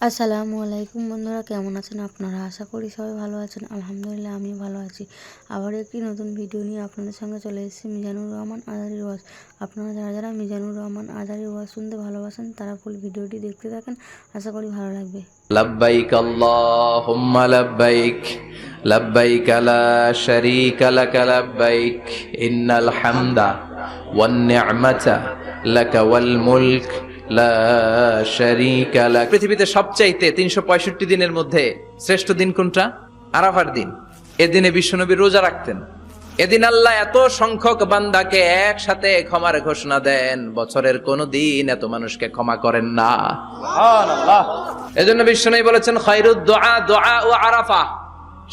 আসসালামু আলাইকুম বন্ধুরা, কেমন আছেন আপনারা? আশা করি সবাই ভালো আছেন। আলহামদুলিল্লাহ আমি ভালো আছি। আবার একটি নতুন ভিডিও নিয়ে আপনাদের সঙ্গে চলে এসেছি মিজানুর রহমান আজারির ওয়াজ। আপনারা যারা যারা মিজানুর রহমান আজারির ওয়াজ শুনতে ভালোবাসেন তারা ফুল ভিডিওটি দেখতে থাকেন, আশা করি ভালো লাগবে। লব্বাইক আল্লাহুম্মা লব্বাইক লব্বাইক লা শারীকা লাক লব্বাইক ইন্নাল হামদা ওয়ান নি'মাতা লাকা ওয়াল মুলক লা শারীকা লাক। পৃথিবীতে সবচাইতে 365 দিনের মধ্যে শ্রেষ্ঠ দিন কোনটা? আরাফার দিন। এদিনে বিশ্বনবী রোজা রাখতেন। এদিন আল্লাহ এত সংখ্যক বান্দাকে একসাথে ক্ষমার ঘোষণা দেন, বছরের কোন দিন এত মানুষকে ক্ষমা করেন না। সুবহানাল্লাহ। এজন্য বিশ্বনবী বলেছেন খায়রুদ দুআ দুআ ও আরাফা,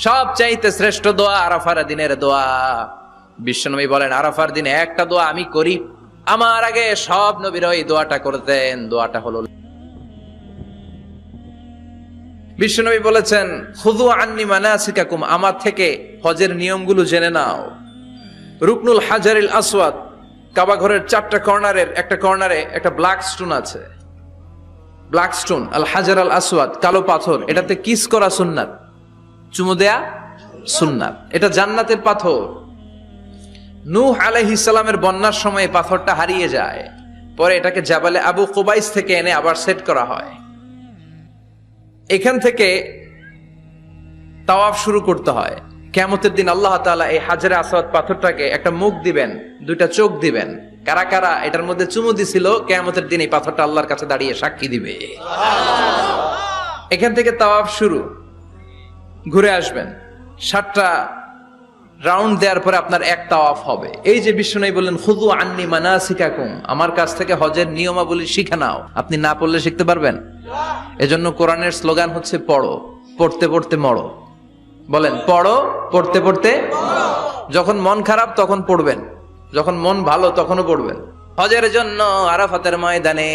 সবচাইতে শ্রেষ্ঠ দোয়া আরাফার দিনের দোয়া। বিশ্বনবী বলেন আরাফার দিনে একটা দোয়া আমি করি, আমার আগে সব নবীরা এই দোয়াটা করতেন। দোয়াটা হলো, বিশ্বনবী বলেছেন খুযু আন্নি মানাসিকাকুম, আমার থেকে হজের নিয়মগুলো জেনে নাও। রুকনুল হাজারিল আসওয়াদ, কাবা ঘরের 4টা কর্নারের একটা কর্নারে একটা ব্ল্যাক স্টোন আছে। ব্ল্যাক স্টোন আল হাজার আল আসওয়াদ, কালো পাথর, এটাতে কিস করা সুন্নাত, চুমু দেয়া সুন্নাত। এটা জান্নাতের পাথর। নূহ আলাইহিস সালামের বন্যার সময় পাথরটা হারিয়ে যায়, পরে এটাকে জাবালে আবু কুবাইস থেকে এনে আবার সেট করা হয়। এখান থেকে তাওয়াফ শুরু করতে হয়। কিয়ামতের দিন আল্লাহ তাআলা এই হাজারে আসওয়াদ পাথরটাকে একটা মুখ দিবেন, 2টা চোখ দিবেন। কারা কারা এটার মধ্যে চুমু দিছিল কিয়ামতের দিন এই পাথরটা আল্লাহর কাছে দাঁড়িয়ে সাক্ষী দিবে। এখান থেকে তাওয়াফ শুরু। ঘুরে আসবেন, 7টা রাউন্ড দেওয়ার পরে আপনার এক তাওয়াফ হবে। এই যে বিশ্বনবী বললেন খুযু আন্নি মানাসিকাকুম, আমার কাছ থেকে হজের নিয়মাবলী শিখে নাও। আপনি না পড়লে শিখতে পারবেন? এজন্য কোরআনের স্লোগান হচ্ছে পড়ো, পড়তে পড়তে মরো। বলেন পড়ো, পড়তে পড়তে। যখন মন খারাপ তখন পড়বেন, যখন মন ভালো তখনও পড়বেন। হজের জন্য আরাফাতের ময়দানে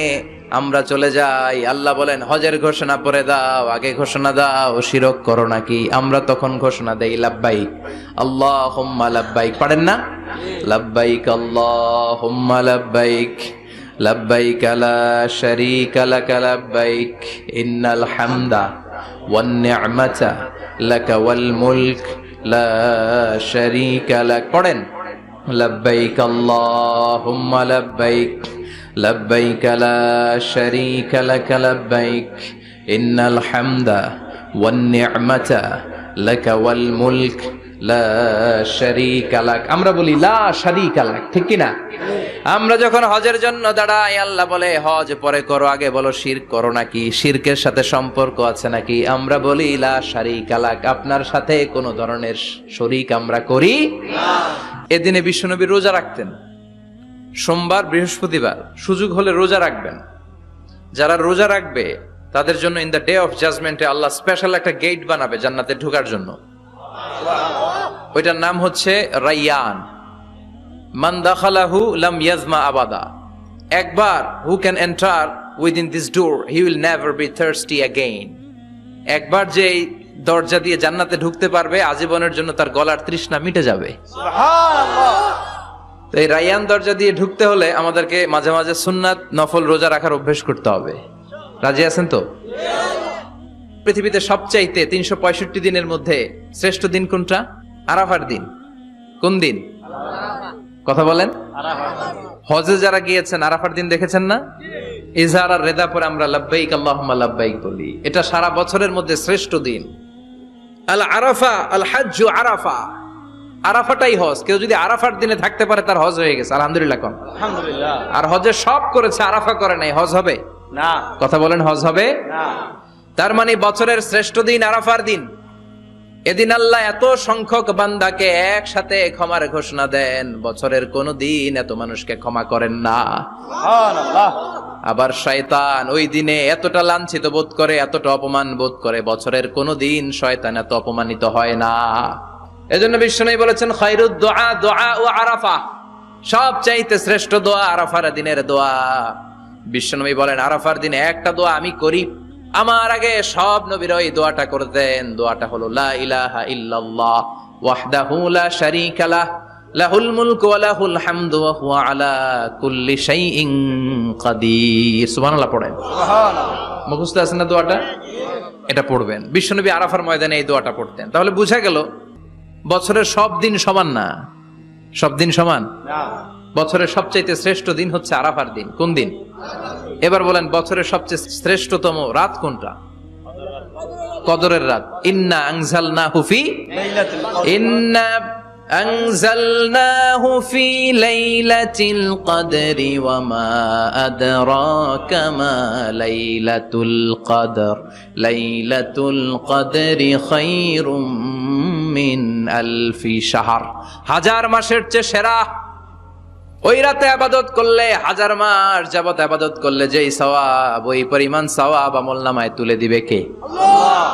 আমরা চলে যাই। আল্লাহ বলেন হজের ঘোষণা পরে দাও, আগে ঘোষণা দাও শিরক করো নাকি। আমরা তখন ঘোষণা দেই লাব্বাইক আল্লাহুম্মা লাব্বাইক। পারেন না? লাব্বাইক আল্লাহুম্মা লাব্বাইক লব্বাইক লা শারীকা লাক লব্বাইক ইন্নাল হামদা ওয়ান নি'মাতা লাকা ওয়াল মুলক লা শারীকা লাক। পড়েন লব্বাইক আল্লাহুম্মা লব্বাইক লব্বাইক লা শারীকা লাক লব্বাইক ইন্নাল হামদা ওয়ান নি'মাতা লাকা ওয়াল মুলক লা শারীকা লাক। আমরা বলি লা শারীকা লাক, ঠিক কি না? আমরা যখন হজের জন্য দাঁড়াই আল্লাহ বলে হজ পরে করো, আগে বলো শিরক করো নাকি, শিরকের সাথে সম্পর্ক আছে নাকি। আমরা বলি লা শারীকা লাক, আপনার সাথে কোনো ধরনের শরীক আমরা করি না। এদিনে বিশ্বনবী রোজা রাখতেন, সোমবার বৃহস্পতিবার। সুযোগ হলে রোজা রাখবেন। যারা রোজা রাখবে তাদের জন্য ইন দ্য ডে অফ জাজমেন্টে আল্লাহ স্পেশাল একটা গেট বানাবে জান্নাতে ঢোকার জন্য। ওইটার নাম হচ্ছে রাইয়ান। মান দাখালাহু লাম ইয়াজমা আবাদা। একবার who can enter within this door he will never be thirsty again. একবার যে দরজা দিয়ে জান্নাতে ঢুকতে পারবে আজীবনের জন্য তার গলার তৃষ্ণা মিটে যাবে। সুবহানাল্লাহ। তো এই রাইয়ান দরজা দিয়ে ঢুকতে হলে আমাদেরকে মাঝে মাঝে সুন্নাত নফল রোজা রাখার অভ্যেস করতে হবে। রাজি আছেন তো? পৃথিবীতে সবচাইতে 365 দিনের মধ্যে শ্রেষ্ঠ দিন কোনটা? আরাফার দিন। কোন দিন? কথা বলেন। হজে যারা গিয়েছেন আরাফার দিন দেখেছেন না? ইজহার আর রেদা পরে আমরা লাব্বাইক আল্লাহুম্মা লাব্বাইক বলি। এটা সারা বছরের মধ্যে শ্রেষ্ঠ দিন। আল আরাফা আল হাজ্জু আরাফা, আরাফাটাই হজ। কেউ যদি আরাফার দিনে থাকতে পারে তার হজ হয়ে গেছে। আলহামদুলিল্লাহ কোন? আলহামদুলিল্লাহ। আর হজে সব করেছে, আরাফা করে নাই, হজ হবে না। কথা বলেন হজ হবে না। তার মানে বছরের শ্রেষ্ঠ দিন আরাফার দিন। এদিন আল্লাহ এত সংখ্যক বান্দাকে একসাথে ক্ষমার ঘোষণা দেন, বছরের কোন দিন এত মানুষকে ক্ষমা করেন না। সুবহানাল্লাহ। আবার শয়তান ওই দিনে এতটা লাঞ্ছিত বোধ করে, এতটা অপমান বোধ করে, বছরের কোন দিন শয়তান এত অপমানিত হয় না। এজন্য বিশ্বনবী বলেছেন খায়রুদ দুআ দুআ ও আরাফা, সবচাইতে শ্রেষ্ঠ দোয়া আরাফার দিনের দোয়া। বিশ্বনবী বলেন আরাফার দিনে একটা দোয়া আমি করি, আমার আগে সব নবীরা এই দোয়াটা করতেন। দোয়াটা হলো লা ইলাহা ইল্লাল্লাহ ওয়াহদাহু লা শারীকা লাহ লাহুল মুলকু ওয়া লাহুল হামদু ওয়া হুয়া আলা কুল্লি শাইইন কাদির। সুবহানাল্লাহ পড়েন। সুবহানাল্লাহ। মুখস্থ আছে না দোয়াটা? এটা পড়বেন। বিশ্বনবী আরাফার ময়দানে এই দোয়াটা পড়তেন। তাহলে বোঝা গেল বছরের সব দিন সমান না। সব দিন সমান না। বছরের সবচাইতে শ্রেষ্ঠ দিন হচ্ছে আরাফার দিন। কোন দিন? এবার বলেন বছরের সবচেয়ে শ্রেষ্ঠতম রাত কোনটা? কদরের রাত। ইন্না আনজালনাহু ফি লাইলাতিল কদরি ওয়া মা আদরাকা মা লাইলাতুল কদর লাইলাতুল কদরি খায়রুম মিন আলফি শাহর। হাজার মাসের চেয়ে সেরা। ওই রাতে ইবাদত করলে হাজার মাস যাবত ইবাদত করলে যেই সওয়াব, ওই পরিমাণ সওয়াব আমলনামায় তুলে দিবে কে? আল্লাহ।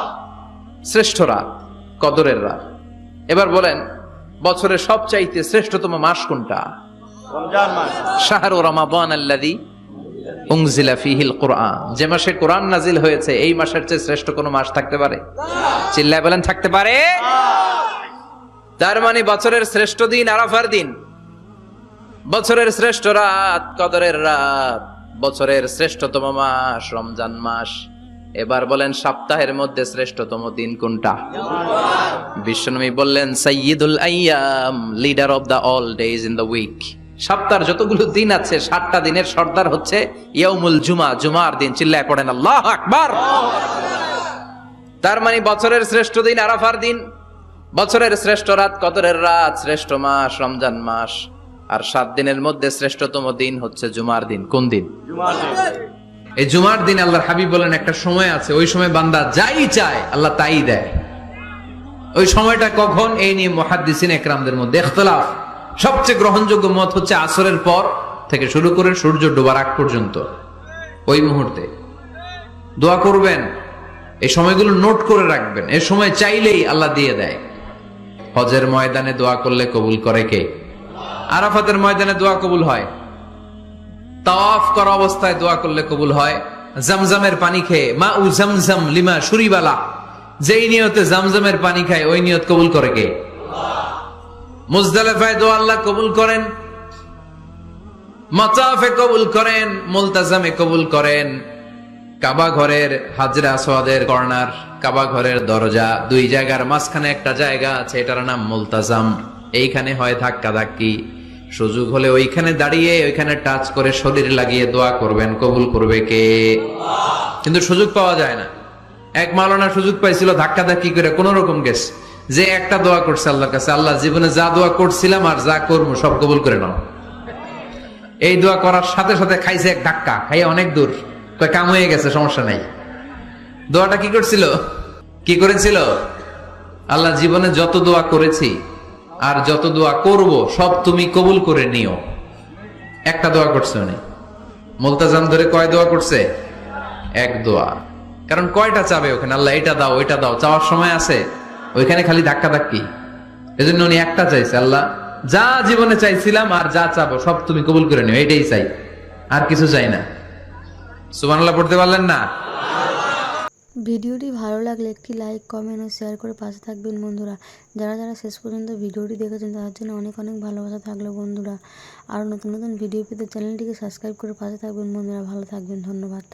শ্রেষ্ঠ রাত, কদরের রাত। এবার বলেন বছরের সবচাইতে শ্রেষ্ঠতম মাস কোনটা? রমজান মাস। শাহরু রমাদান আল্লাযী উনজিলা ফীহিল কুরআন। যে মাসে কোরআন নাজিল হয়েছে এই মাসের চেয়ে শ্রেষ্ঠ কোনো মাস থাকতে পারে? চিল্লায় বলেন থাকতে পারে? তার মানে বছরের শ্রেষ্ঠ দিন আরাফার দিন, বছরের শ্রেষ্ঠ রাত কদরের রাত, বছরের শ্রেষ্ঠতম মাস রমজান মাস। এবার বলেন সপ্তাহের মধ্যে শ্রেষ্ঠতম দিন কোনটা? বিশ্বনবী বললেন সাইয়্যিদুল আইয়াম, leader of the all days in the week. সপ্তাহের যতগুলো দিন আছে 7টা দিনের সর্দার হচ্ছে ইয়াউমুল জুমা, জুমার দিন। চিল্লায় পড়েন আল্লাহু আকবার। তার মানে বছরের শ্রেষ্ঠ দিন আরাফার দিন, বছরের শ্রেষ্ঠ রাত কদরের রাত, শ্রেষ্ঠ মাস রমজান মাস, আর 7 দিনের মধ্যে শ্রেষ্ঠতম দিন হচ্ছে জুমার দিন। কোন দিন? জুমার দিন। এই জুমার দিন আল্লাহর হাবিব বলেন একটা সময় আছে, ওই সময় বান্দা যাই চায় আল্লাহ তাই দেয়। ওই সময়টা কখন? এই নিয়ে মুহাদ্দিসিন ইকরামদের মধ্যে ইখতিলাফ। সবচেয়ে গ্রহণযোগ্য মত হচ্ছে আসরের পর থেকে শুরু করে সূর্য ডোবার আগ পর্যন্ত। ওই মুহূর্তে দোয়া করবেন, এই সময়গুলো নোট করে রাখবেন। এই সময় চাইলেই আল্লাহ দিয়ে দেয়। হজের ময়দানে দোয়া করলে কবুল করে কে? আরাফাতের ময়দানে দোয়া কবুল হয়। তাওয়াফ করা অবস্থায় দোয়া করলে কবুল হয়। জামজামের পানি খেয়ে মা উ জামজাম লিমা শুরিবালা, যেই নিয়তে জামজামের পানি খায় ওই নিয়ত কবুল করে কে? মুজদালিফায় দোয়া আল্লাহ কবুল করেন, মাতাফে কবুল করেন, মুলতাজামে কবুল করেন। কাবা ঘরের হাজরে আসওয়াদের কর্নার, কাবা ঘরের দরজা, দুই জায়গার মাঝখানে একটা জায়গা আছে, এটার নাম মুলতাজাম। এইখানে হয় ধাক্কা ধাক্কি। সুযোগ হলে ওইখানে দাঁড়িয়ে ওইখানে টাচ করে শরীর লাগিয়ে দোয়া করবেন, কবুল করবে কে? কিন্তু সুযোগ পাওয়া যায় না। এক মাওলানা সুযোগ পাইছিল ধাক্কা ধাক্কি করে কোন রকম গেছে, যে একটা দোয়া করছে আল্লাহর কাছে, আল্লাহ জীবনে যা দোয়া করছিলাম আর যা করবো সব কবুল করে নাও। এই দোয়া করার সাথে সাথে খাইছে এক ধাক্কা, খাইয়ে অনেক দূর, কাম হয়ে গেছে, সমস্যা নাই। দোয়াটা কি করছিল? কি করেছিল? আল্লাহ জীবনে যত দোয়া করেছি আর যত দোয়া করব সব তুমি কবুল করে নিও। একটা দোয়া করছে উনি। মুলতাজাম ধরে কয় দোয়া করছে? এক দোয়া। কারণ কয়টা চাবে ওখানে? আল্লাহ এটা দাও ওইটা দাও, চাওয়ার সময় আছে? ওইখানে খালি ধাক্কা ধাক্কি। এজন্য উনি একটা চাইছে, আল্লাহ যা জীবনে চাইছিলাম আর যা চাবো সব তুমি কবুল করে নিও, এটাই চাই, আর কিছু চাই না। সুবহানাল্লাহ পড়তে পারলেন না? ভিডিওটি ভালো লাগলে একটি লাইক, কমেন্ট ও শেয়ার করে পাশে থাকবেন বন্ধুরা। যারা যারা শেষ পর্যন্ত ভিডিওটি দেখেছেন তাদের জন্য অনেক অনেক ভালোবাসা থাকলো বন্ধুরা। আর নতুন নতুন ভিডিও পেতে চ্যানেলটিকে সাবস্ক্রাইব করে পাশে থাকবেন বন্ধুরা। ভালো থাকবেন, ধন্যবাদ।